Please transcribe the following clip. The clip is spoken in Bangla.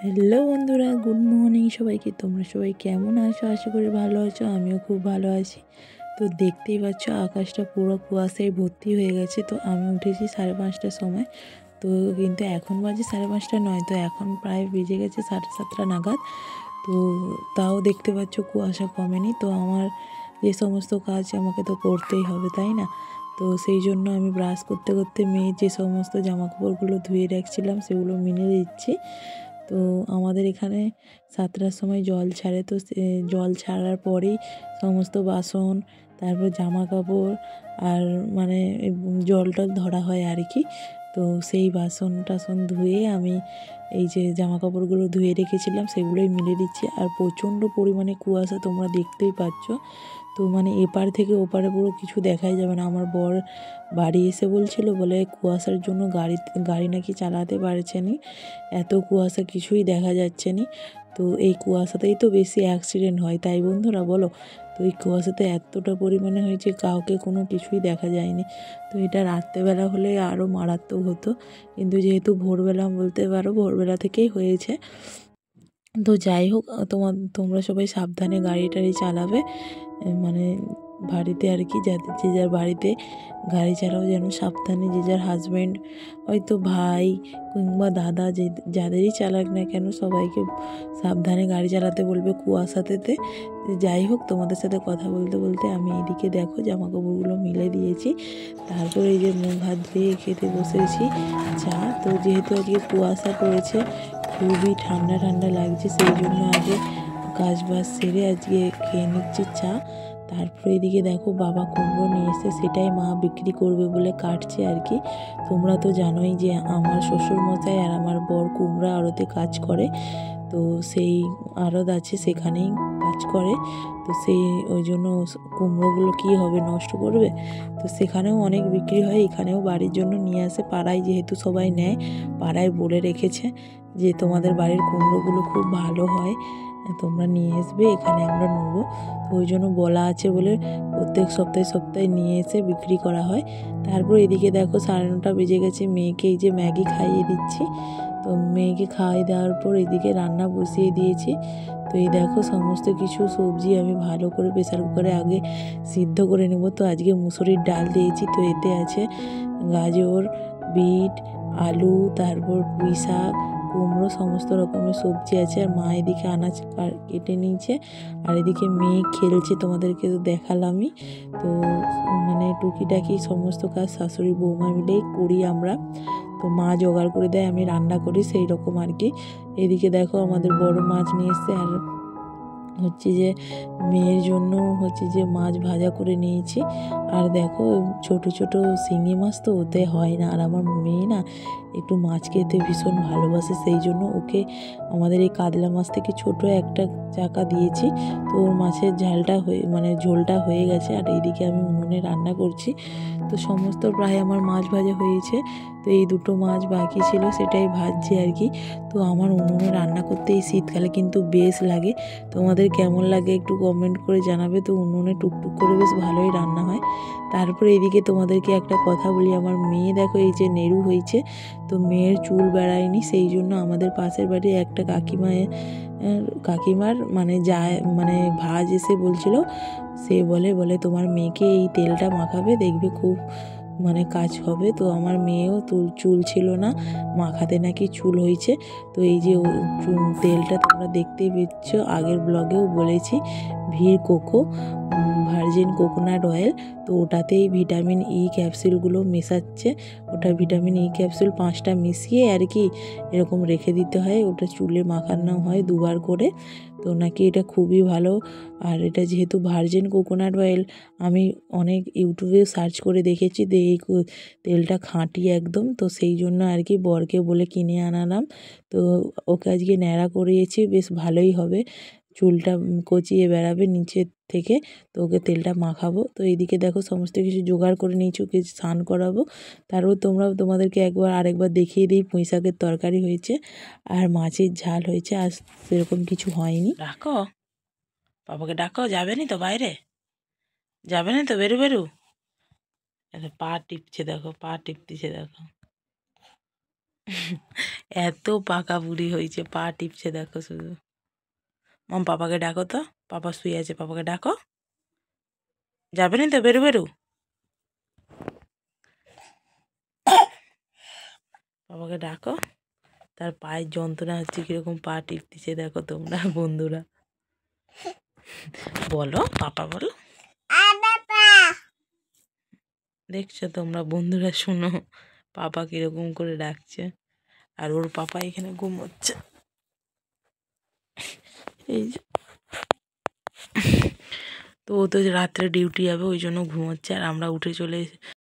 হ্যালো বন্ধুরা, গুড মর্নিং সবাইকে। তোমরা সবাই কেমন আছো? আশা করি ভালো আছো। আমিও খুব ভালো আছি। তো দেখতেই পাচ্ছ আকাশটা পুরো কুয়াশায় ভর্তি হয়ে গেছে। তো আমি উঠেছি 5:30টার সময়। তো কিন্তু এখন বাজে 5:30 নয়, তো এখন প্রায় বেজে গেছে 7:30 নাগাদ। তো তাও দেখতে পাচ্ছ কুয়াশা কমেনি। তো আমার যে সমস্ত কাজ আমাকে তো করতেই হবে, তাই না? তো সেই জন্য আমি ব্রাশ করতে করতে মেয়ের যে সমস্ত জামাকাপড়গুলো ধুয়ে রাখছিলাম সেগুলো মিলে দিচ্ছি। তো আমাদের এখানে 7টার সময় জল ছাড়ে। তো জল ছাড়ার পরেই সমস্ত বাসন, তারপর জামা কাপড় আর মানে জল টল ধরা হয় আর কি। তো সেই বাসন টাসন ধুয়ে আমি এই যে জামা কাপড়গুলো ধুয়ে রেখেছিলাম সেগুলোই মিলে দিচ্ছি। আর প্রচণ্ড পরিমাণে কুয়াশা, তোমরা দেখতেই পাচ্ছ। তো মানে এপার থেকে ওপারে পুরো কিছু দেখাই যাবে না। আমার বর বাড়ি এসে বলে কুয়াশার জন্য গাড়ি নাকি চালাতে পারছে না, এত কুয়াশা কিছুই দেখা যাচ্ছে না। তো এই কুয়াশাতেই তো বেশি অ্যাক্সিডেন্ট হয়, তাই বন্ধুরা বলো? তো এই কুয়াশাতে এতটা পরিমাণে হয়েছে কাউকে কোনো কিছুই দেখা যায়নি। তো এটা রাত্রেবেলা হলে আরও মারাত্মক হতো, কিন্তু যেহেতু ভোরবেলা বলতে পারো ভোরবেলা থেকেই হয়েছে। তো যাই হোক, তোমরা সবাই সাবধানে গাড়ি টাড়ি চালাবে। মানে বাড়িতে আর কি, যাদের যে যার বাড়িতে গাড়ি চালাও যেন সাবধানে, যে যার হাজব্যান্ড, হয়তো ভাই কিংবা দাদা, যাদেরই চালাক না কেন সবাইকে সাবধানে গাড়ি চালাতে বলবে কুয়াশাতে। যাই হোক, তোমাদের সাথে কথা বলতে বলতে আমি এদিকে দেখো জামা কাপড়গুলো মিলে দিয়েছি। তারপরে এই যে মুখ হাত ধুয়ে খেতে বসেছি চা। তো যেহেতু আজকে কুয়াশা পড়েছে, খুবই ঠান্ডা ঠান্ডা লাগছে, সেই জন্য আগে কাজ বাজ সেরে আজকে খেয়ে নিচ্ছি চা। তারপরে এদিকে দেখো বাবা কুমড়ো নিয়ে এসে সেটাই মা বিক্রি করবে বলে কাটছে আর কি। তোমরা তো জানোই যে আমার শ্বশুরমশাই আর আমার বর কুমড়া আড়তে কাজ করে। তো সেই আড়ত আছে, সেখানেই কাজ করে। তো ওই জন্য কুমড়োগুলো কী হবে, নষ্ট করবে? তো সেখানেও অনেক বিক্রি হয়, এখানেও বাড়ির জন্য নিয়ে আসে। পাড়ায় যেহেতু সবাই নেয়, পাড়ায় বলে রেখেছে যে তোমাদের বাড়ির কুমড়োগুলো খুব ভালো হয়, তোমরা নিয়ে আসবে, এখানে আমরা নেবো। তো ওই জন্য বলা আছে বলে প্রত্যেক সপ্তাহে সপ্তাহে নিয়ে এসে বিক্রি করা হয়। তারপর এদিকে দেখো 9:30 বেজে গেছে, মেয়েকে এই যে ম্যাগি খাইয়ে দিচ্ছি। তো মেয়েকে খাইয়ে দেওয়ার পর এদিকে রান্না বসিয়ে দিয়েছি। তো এই দেখো সমস্ত কিছু সবজি আমি ভালো করে প্রেসার কুকারে আগে সিদ্ধ করে নেব। তো আজকে মুসুরির ডাল দিয়েছি, তো এতে আছে গাজর, বিট, আলু, তারপর পুঁই শাক, কুমড়ো, সমস্ত রকমের সবজি আছে। আর মা এদিকে আনাজ কেটে নিয়েছে, আর এদিকে মেয়ে খেলছে, তোমাদেরকে তো দেখালামই। তো মানে টুকিটাকি সমস্ত কাজ শাশুড়ি বৌমা মিলেই করি আমরা। তো মা জোগাড় করে দেয়, আমি রান্না করি, সেই রকম আর কি। এদিকে দেখো আমাদের বড় মাছ নিয়ে এসছে, আর হচ্ছে যে মেয়ের জন্য হচ্ছে যে মাছ ভাজা করে নিয়েছি। আর দেখো ছোট ছোট শিঙি মাছ তো ওতে হয় না, আর আমার মেয়ে না একটু মাছ খেতে ভীষণ ভালোবাসে, সেই জন্য ওকে আমাদের এই কাতলা মাছ থেকে ছোট একটা চাকা দিয়েছি। তো ওর মাছের ঝোলটা হয়ে গেছে, আর এইদিকে আমি উনুনে রান্না করছি। তো সমস্ত প্রায় আমার মাছ ভাজা হয়েছে। তো এই দুটো মাছ বাকি ছিল, সেটাই ভাজছি আর কি। তো আমার উনুনে রান্না করতে এই শীতকালে কিন্তু বেশ লাগে। তোমাদের কেমন লাগে একটু কমেন্ট করে জানাবে। তো উনুনে টুকটুক করে বেশ ভালোই রান্না হয়। তারপরে এদিকে তোমাদেরকে একটা কথা বলি, আমার মেয়ে দেখো এই যে নেরু হয়েছে, তো মেয়ের চুল বেড়ায়নি, সেই জন্য আমাদের পাশের বাড়ি একটা কাকিমার ভাজ এসে বলছিল, সে বলে তোমার মেয়েকে এই তেলটা মাখাবে, দেখবে খুব কাজ হবে। তো আমার মেয়েও চুল ছিল না, মাখাতে নাকি চুল হয়েছে। তো এই যে তেলটা তোমরা দেখতেই পেয়েছ, আগের ব্লগেও বলেছি, ভার্জিন কোকোনাট অয়েল। তো ওটাতেই ভিটামিন ই ক্যাপসুলগুলো মেশাচ্ছে। ওটা ভিটামিন ই ক্যাপসুল 5টা মিশিয়ে আর কি এরকম রেখে দিতে হয়, ওটা চুলে মাখানো হয় 2বার করে। তো নাকি এটা খুবই ভালো। আর এটা যেহেতু ভার্জিন কোকোনাট অয়েল, আমি অনেক ইউটিউবে সার্চ করে দেখেছি যে এই তেলটা খাঁটি একদম। তো সেই জন্য আর কি বরকে বলে কিনে আনালাম। তো ওকে আজকে ন্যাড়া করিয়েছি, বেশ ভালোই হবে, চুলটা কচিয়ে বেড়াবে নিচের থেকে। তো ওকে তেলটা মাখাবো। তো এইদিকে দেখো সমস্ত কিছু জোগাড় করে নিয়েছি, ওকে স্নান করাবো। তারপর তোমাদেরকে আরেকবার দেখিয়ে দিই, পুঁই শাকের তরকারি হয়েছে আর মাছের ঝাল হয়েছে, আর সেরকম কিছু হয়নি। ডাকো বাবাকে, ডাকো, যাবে না তো বাইরে, যাবে না তো, বেরু। পা টিপছে দেখো, পা টিপতেছে দেখো। এত পাকা বুড়ি হয়েছে, পা টিপছে দেখো শুধু। মাম পাপাকে ডাকো তো, পাপা শুয়ে আছে, পাপাকে ডাকো। যাবে না তো, বেরো বেরো। পাপাকে ডাকো। তার পায়ের যন্ত্রণা হচ্ছে, কীরকম পা টিপতেছে দেখো তোমরা বন্ধুরা। বলো পাপা বলো। দেখছো তোমরা বন্ধুরা, শুনো পাপা কীরকম করে ডাকছে। আর ওর পাপা এখানে ঘুমোচ্ছে। এই যে, তো ও তো রাত্রে ডিউটি যাবে, ওই জন্য ঘুমোচ্ছে। আর আমরা উঠে চলে